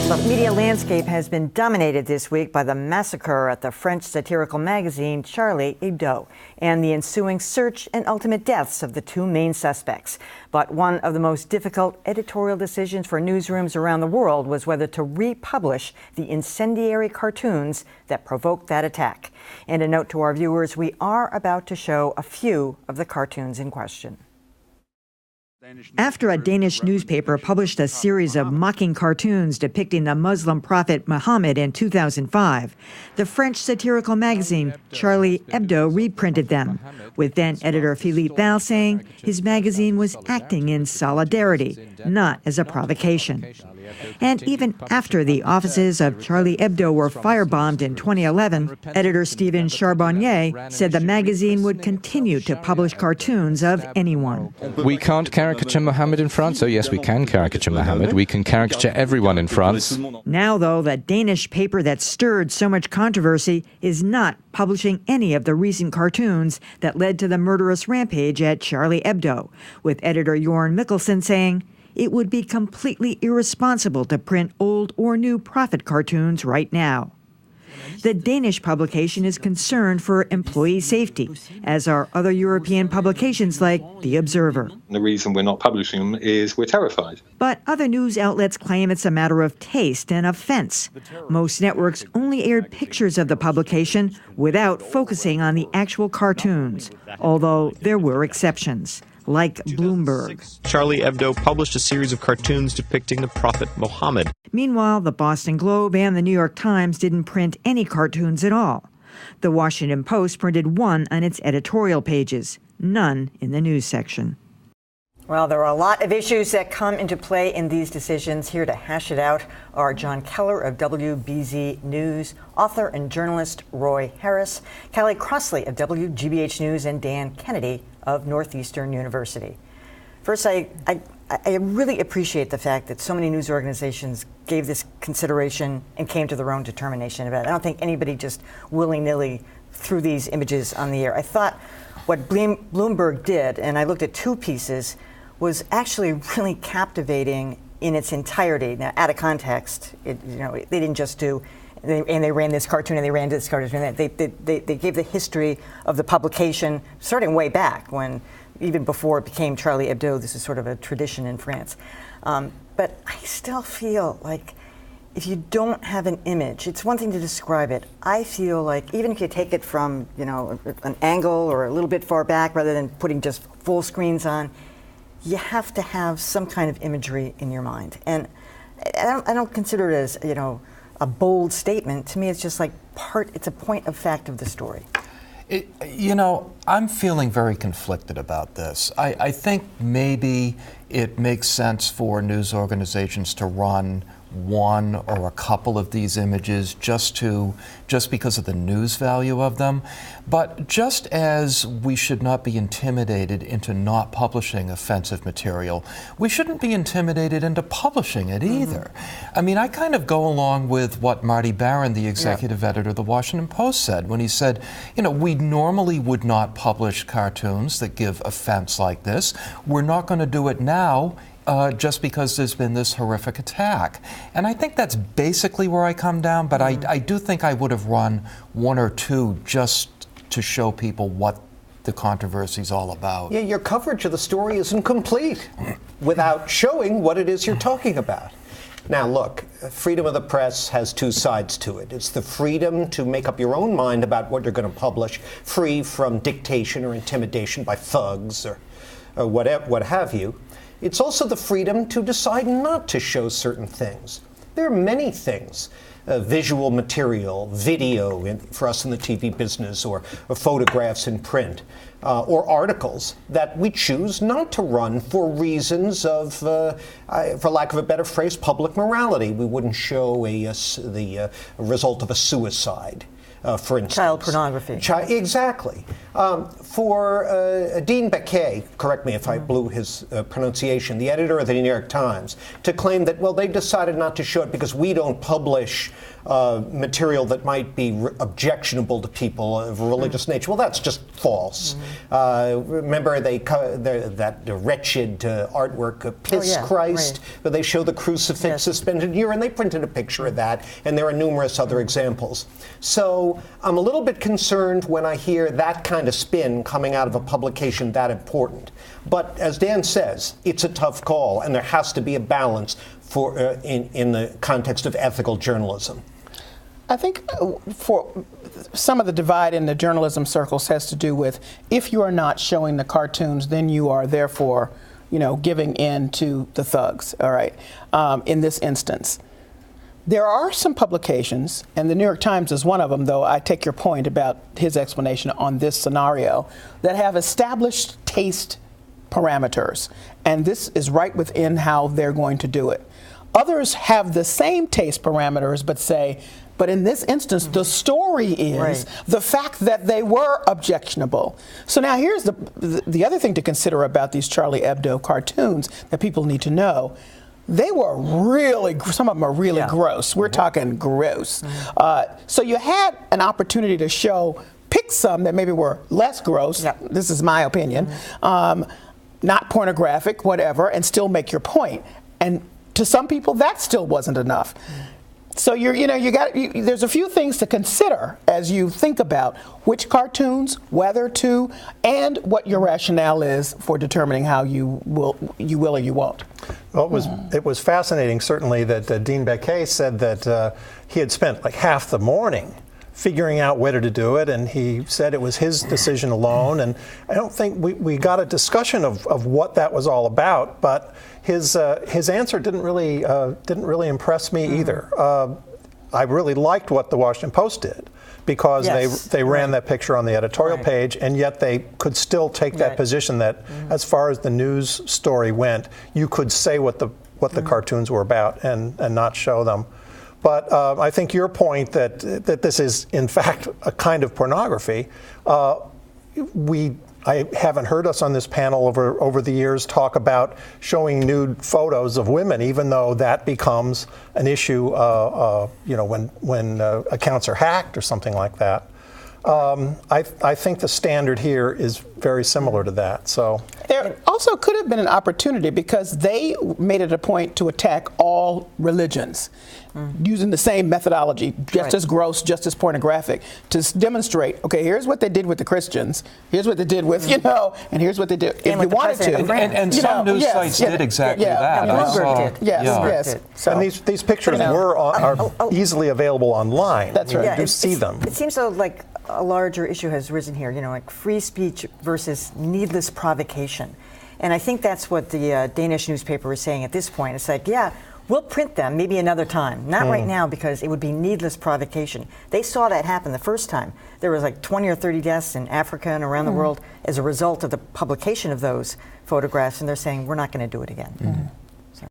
The media landscape has been dominated this week by the massacre at the French satirical magazine Charlie Hebdo and the ensuing search and ultimate deaths of the two main suspects. But one of the most difficult editorial decisions for newsrooms around the world was whether to republish the incendiary cartoons that provoked that attack. And a note to our viewers, we are about to show a few of the cartoons in question. After a Danish newspaper published a series of mocking cartoons depicting the Muslim prophet Muhammad in 2005, the French satirical magazine Charlie Hebdo reprinted them, with then-editor Philippe Val saying his magazine was acting in solidarity, not as a provocation. And even after the offices of Charlie Hebdo were firebombed in 2011, editor Stephen Charbonnier said the magazine would continue to publish cartoons of anyone. We can't caricature Mohammed in France. Oh, yes, we can caricature Mohammed. We can caricature everyone in France. Now, though, the Danish paper that stirred so much controversy is not publishing any of the recent cartoons that led to the murderous rampage at Charlie Hebdo, with editor Jorn Mikkelsen saying it would be completely irresponsible to print old or new prophet cartoons right now. The Danish publication is concerned for employee safety, as are other European publications like The Observer. The reason we're not publishing them is we're terrified. But other news outlets claim it's a matter of taste and offense. Most networks only aired pictures of the publication without focusing on the actual cartoons, although there were exceptions, like Bloomberg. Charlie Hebdo published a series of cartoons depicting the prophet Muhammad. Meanwhile, the Boston Globe and the New York Times didn't print any cartoons at all. The Washington Post printed one on its editorial pages, none in the news section. Well, there are a lot of issues that come into play in these decisions. Here to hash it out are John Keller of WBZ News, author and journalist Roy Harris, Callie Crossley of WGBH News, and Dan Kennedy of Northeastern University. First, I really appreciate the fact that so many news organizations gave this consideration and came to their own determination about it. I don't think anybody just willy-nilly threw these images on the air. I thought what Bloomberg did, and I looked at two pieces, was actually really captivating in its entirety. Now, out of context, they didn't just do, and they ran this cartoon and they ran this cartoon. They gave the history of the publication starting way back when, even before it became Charlie Hebdo. This is sort of a tradition in France. But I still feel like if you don't have an image, it's one thing to describe it. I feel like even if you take it from, an angle or a little bit far back rather than putting just full screens on, you have to have some kind of imagery in your mind. And I don't consider it as, a bold statement. To me, it's just like it's a point of fact of the story. I'm feeling very conflicted about this. I think maybe it makes sense for news organizations to run one or a couple of these images just because of the news value of them. But just as we should not be intimidated into not publishing offensive material, we shouldn't be intimidated into publishing it either. I mean, I kind of go along with what Marty Baron, the executive editor of the Washington Post, said when he said, we normally would not publish cartoons that give offense like this. We're not going to do it now just because there's been this horrific attack. And I think that's basically where I come down, but I do think I would have run one or two just to show people what the controversy is all about. Yeah, your coverage of the story isn't complete without showing what it is you're talking about. Now look, freedom of the press has two sides to it. It's the freedom to make up your own mind about what you're going to publish, free from dictation or intimidation by thugs or what have you. It's also the freedom to decide not to show certain things. There are many things, visual material, video for us in the TV business, or photographs in print, or articles that we choose not to run for reasons of, for lack of a better phrase, public morality. We wouldn't show the result of a suicide. for instance. Child pornography. Exactly. For Dean Baquet, correct me if I blew his pronunciation, the editor of the New York Times, to claim that, well, they decided not to show it because we don't publish material that might be objectionable to people of religious nature. Well, that's just false. Remember that wretched artwork, Piss Christ, where they show the crucifix suspended here, and they printed a picture of that, and there are numerous other examples. So I'm a little bit concerned when I hear that kind of spin coming out of a publication that important. But as Dan says, it's a tough call, and there has to be a balance for in the context of ethical journalism. I think for some of the divide in the journalism circles has to do with, if you are not showing the cartoons, then you are therefore, giving in to the thugs, all right, in this instance. There are some publications, and the New York Times is one of them, though I take your point about his explanation on this scenario, that have established taste parameters, and this is right within how they're going to do it. Others have the same taste parameters, but say, but in this instance, the story is the fact that they were objectionable. So now here's the other thing to consider about these Charlie Hebdo cartoons that people need to know. They were some of them are really gross. We're talking gross. So you had an opportunity to pick some that maybe were less gross. This is my opinion. Not pornographic, whatever, and still make your point. And to some people, that still wasn't enough. So there's a few things to consider as you think about which cartoons, whether to, and what your rationale is for determining how you will or you won't. Well, it was fascinating, certainly, that Dean Baquet said that he had spent like half the morning figuring out whether to do it, and he said it was his decision alone. And I don't think we got a discussion of what that was all about, but his answer didn't really impress me either. I really liked what the Washington Post did, because they ran that picture on the editorial page, and yet they could still take that position that as far as the news story went, you could say what the cartoons were about and not show them. But I think your point that this is in fact a kind of pornography, I haven't heard us on this panel over the years talk about showing nude photos of women, even though that becomes an issue, when accounts are hacked or something like that. I think the standard here is very similar to that. So there also could have been an opportunity, because they made it a point to attack all religions using the same methodology, just as gross, just as pornographic, to demonstrate, okay, here's what they did with the Christians, here's what they did with, and here's what they did. If you wanted to. And some news sites did exactly that. Bloomberg did. Yes. So, and these pictures are easily available online. That's right. You do see them. It seems though like a larger issue has risen here, like free speech versus needless provocation. And I think that's what the Danish newspaper is saying at this point. It's like, we'll print them maybe another time. Not right now, because it would be needless provocation. They saw that happen the first time. There was like 20 or 30 deaths in Africa and around the world as a result of the publication of those photographs, and they're saying, we're not going to do it again.